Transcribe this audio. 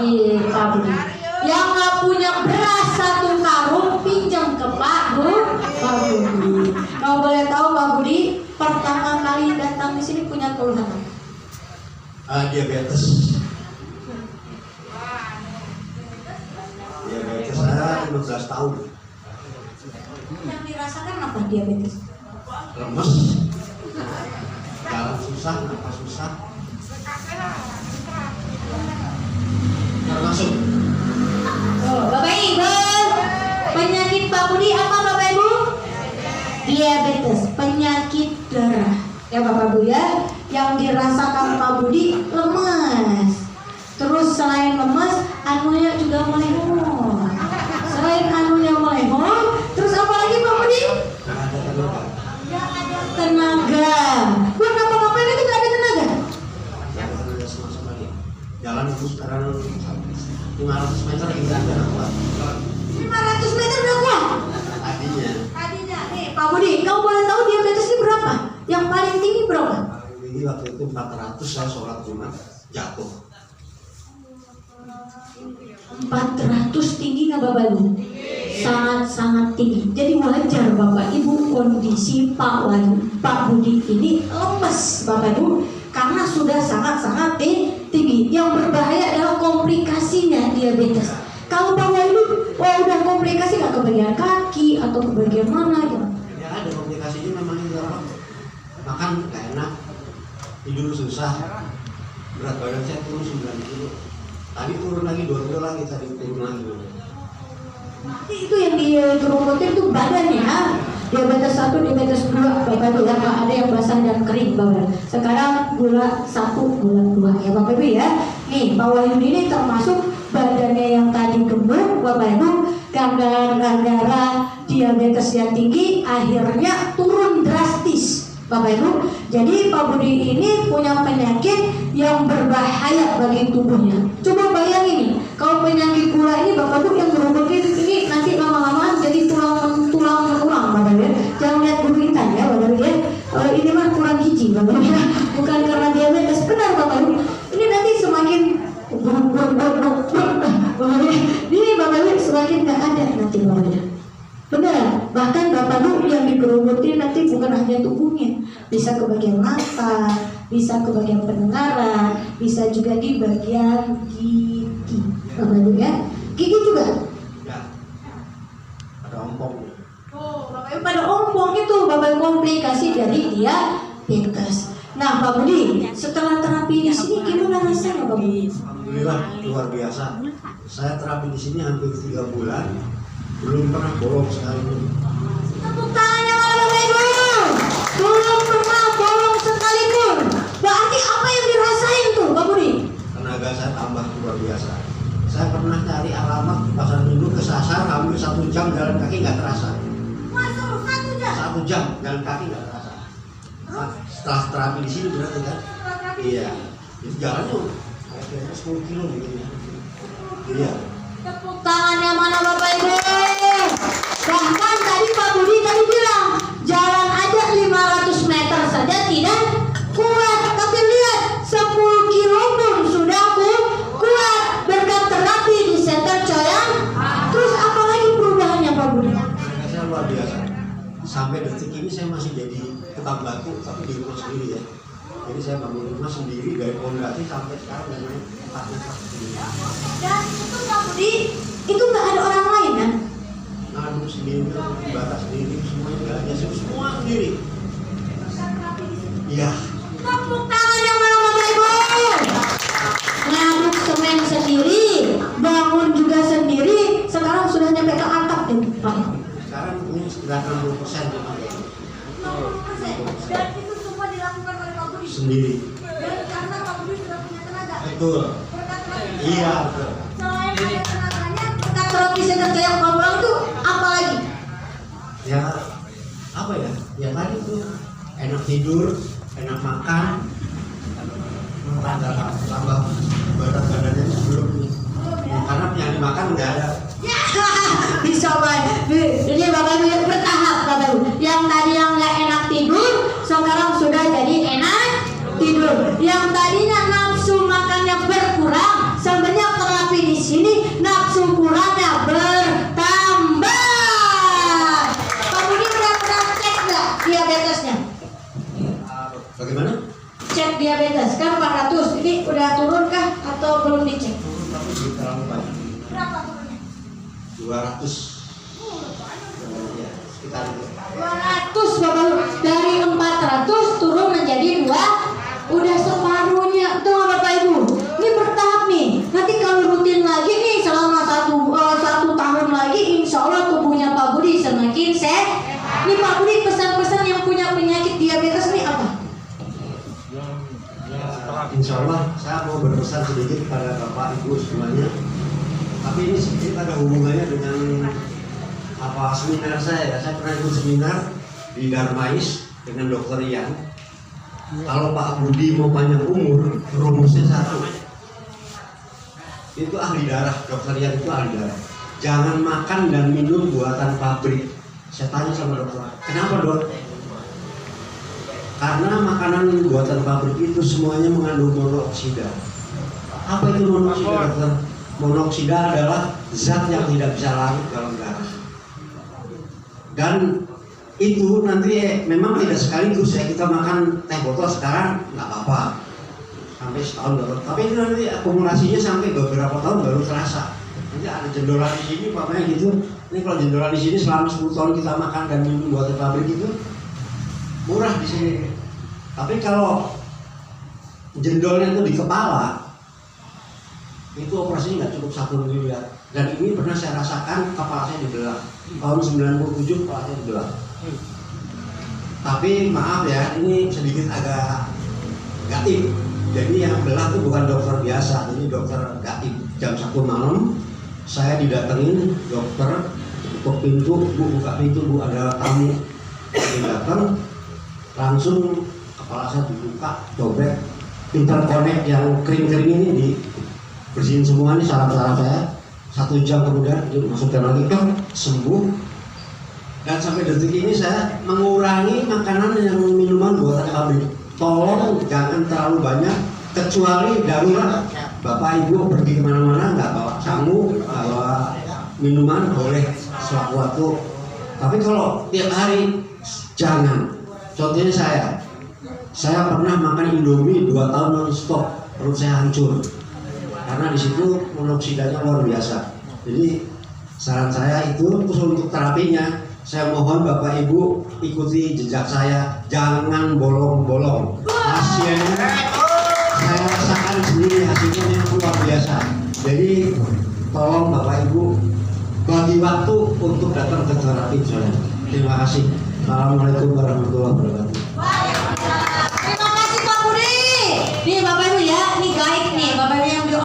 di Pak Budi. Yang nggak punya beras 1 karung pinjam ke Pak Budi. Kalau boleh tahu Pak Budi pertama kali datang di sini punya keluhan apa? Diabetes. Diabetes saya 15 tahun. Yang dirasakan apa diabetes? Lemes, jalan susah, napas susah. Termasuk Bapak Ibu, penyakit Pak Budi apa Bapak Ibu? Diabetes, penyakit darah. Ya Bapak Ibu ya, yang dirasakan Pak Budi lemes. Terus selain lemes, anunya juga melehong. Selain anunya melehong, terus apa lagi Pak Budi? nggak ada tenaga. Nggak ada tenaga. Buat ngapa-ngapain itu nggak ada tenaga? Nggak ada tenaga sama sekali. Jalan itu sekarang 500 meter lagi nggak ada kuat. 500 meter udah kuat. Tadinya Nih Pak Budi, kamu boleh tahu diabetes ini berapa? Yang paling tinggi berapa? ini waktu itu 400 saya sholat Jumat jatuh. 400 tinggi nggak Bapak Ibu? Sangat-sangat tinggi. Jadi wajar Bapak Ibu kondisi Pak Budi ini lemes Bapak Ibu karena sudah sangat-sangat tinggi. Yang berbahaya adalah komplikasinya diabetes. Kalau Bapak Ibu udah komplikasi nggak ke bagian kaki atau ke bagian mana gitu? Ya ada komplikasinya memang itu apa? Makan nggak enak, tidur susah, berat badan saya turun 9 kilo. Tadi turun lagi 2 kilo lagi, tadi turun lagi. Itu yang dikerumutin itu badannya. Diabetes 1, diabetes 2 Bapak Ibu ya, ada yang basah dan kering Bapak. Sekarang gula 1, gula 2 ya Bapak Ibu ya. Nih Pak Wahyudi ini termasuk badannya yang tadi gemuk Bapak Ibu, gara-gara diabetes yang tinggi akhirnya turun drastis Bapak Ibu. Jadi Pak Budi ini punya penyakit yang berbahaya bagi tubuhnya. Coba bayangin nih, kalau penyakit gula ini Bapak Ibu yang berobat ini nanti lama-lama jadi tulang berulang Bapak Ibu. Jangan lihat bulu intan ya Bapak Ibu ya. Ini mah kurang gizi Bapak Ibu. Bukan karena diabetes, benar Bapak Ibu. Ini nanti semakin ini Bapak Ibu semakin nggak ada nanti Bapak Ibu. Benar, bahkan Bapak Ibu yang digerumuti nanti bukan hanya tubuhnya, bisa ke bagian mata, bisa ke bagian pendengaran, bisa juga di bagian gigi, Bapak Ibu ya. Gigi juga? Ya, ada ompong. Bapak Ibu pada ompong itu Bapak Ibu komplikasi dari diabetes. Nah Pak Budi, setelah terapi di sini gimana rasanya Pak Budi? Alhamdulillah luar biasa. Saya terapi di sini hampir 3 bulan, belum pernah bolong sekali pun. Tepuk tangannya mana Bapak Ibu? Belum pernah bolong sekalipun. Berarti apa yang dirasain tuh Pak Budi? Tenaga saya tambah luar biasa. Saya pernah cari alamat pasar minggu kesasar hampir 1 jam jalan kaki nggak terasa. Masuk 1 jam. 1 jam jalan kaki nggak terasa. Setelah terapi di sini berarti kan? Iya. Itu jalannya kayaknya 10 kilo gitu ya. Iya. Tepuk tangannya mana Bapak Ibu? Bahkan tadi Pak Budi tadi bilang jalan aja 500 meter saja tidak kuat. Tapi lihat 10 kilo pun sudah kuat berkat terapi di Center Coyang. Terus apalagi perubahannya Pak Budi? Saya luar biasa. Sampai detik ini saya masih jadi tukang batu tapi di rumah sendiri ya. Jadi saya bangun rumah sendiri dari pondasi sampai sekarang dengan 4 meter sendiri. Dan itu Pak Budi, itu nggak ada orang lain kan? Ngaduk sendiri, batas sendiri, semuanya nggak ada, semua sendiri. Iya. Tepuk tangan yang mana Bapak Ibu? Ngaduk semen sendiri, bangun juga sendiri, sekarang sudah nyampe ke atap deh Pak. Sekarang ini sekitar 60% Dan itu semua dilakukan oleh Pak Budi sendiri. dan karena Pak Budi sudah punya tenaga. Betul. Berkat terapi. Iya betul. Selain ada tenaganya, berkat terapi Center Coyang Pamulang itu apa lagi? Ya apa ya? Ya tadi tuh enak tidur, enak makan, tambah berat badannya belum nih. Karena yang dimakan nggak ada. Ya, bisa Pak. Jadi Bapak Ibu bertahap Bapak Ibu. Yang tadi yang nggak enak tidur, sekarang sudah jadi enak tidur. Yang tadinya nafsu makannya berkurang, sebenarnya terapi tapi di sini nafsu kurangnya bertambah. Pak Budi udah pernah cek nggak diabetesnya? Bagaimana? Cek diabetes kan 400, ini udah turun kah atau belum dicek? Turun tapi terlalu banyak. Berapa turunnya? 200. Ya, sekitar itu. 200 Bapak, dari 400 turun menjadi 2, udah separuhnya. Tuh Bapak Ibu, ini bertahap nih. Nanti kalau rutin lagi nih selama satu tahun lagi, insya Allah tubuhnya Pak Budi semakin sehat. Nih Pak Budi, pesan-pesan yang punya penyakit diabetes nih apa? Insya Allah saya mau berpesan sedikit kepada Bapak Ibu semuanya. Tapi ini sedikit ada hubungannya dengan seminar saya. Saya pernah ikut seminar di Darmais dengan Dokter Ian. Kalau Pak Budi mau panjang umur, rumusnya satu. Itu ahli darah, Dokter Ian itu ahli darah. Jangan makan dan minum buatan pabrik. Saya tanya sama dokter, kenapa dok? Karena makanan buatan pabrik itu semuanya mengandung monoksida. Apa itu monoksida, dokter? Monoksida adalah zat yang tidak bisa larut dalam darah. Dan itu nanti memang tidak sekaligus ya, kita makan teh botol sekarang nggak apa-apa sampai setahun baru. Tapi itu nanti akumulasinya sampai beberapa tahun baru terasa. Nanti ada jendolan di sini, papanya gitu. Ini kalau jendolan di sini selama 10 tahun kita makan dan minum buatan pabrik itu murah di sini. Tapi kalau jendolnya itu di kepala, itu operasinya nggak cukup 1 miliar. Dan ini pernah saya rasakan, kepala saya dibelah. Tahun 97 kepala saya dibelah. Tapi maaf ya, ini sedikit agak gaib. Jadi yang belah itu bukan dokter biasa, ini dokter gaib. Jam 1 malam saya didatengin dokter, ketuk pintu, bu buka pintu, bu ada tamu. Dia datang, langsung kepala saya dibuka, dobek, interconnect yang kering-kering ini dibersihin semua, nih saraf-saraf saya. 1 jam kemudian dimasukkan lagi, sembuh. Dan sampai detik ini saya mengurangi makanan yang minuman buatan pabrik. Tolong jangan terlalu banyak, kecuali darurat. Bapak Ibu pergi kemana-mana nggak bawa sangu, nggak bawa minuman, boleh sewaktu-waktu. Tapi kalau tiap hari jangan. Contohnya saya pernah makan Indomie 2 tahun non-stop, perut saya hancur. Karena di situ monoksidanya luar biasa. Jadi saran saya itu, terus untuk terapinya, saya mohon Bapak Ibu ikuti jejak saya, jangan bolong-bolong. Hasilnya saya rasakan sendiri, hasilnya luar biasa. Jadi tolong Bapak Ibu bagi waktu untuk datang ke terapi saya. Terima kasih. Assalamualaikum warahmatullahi wabarakatuh.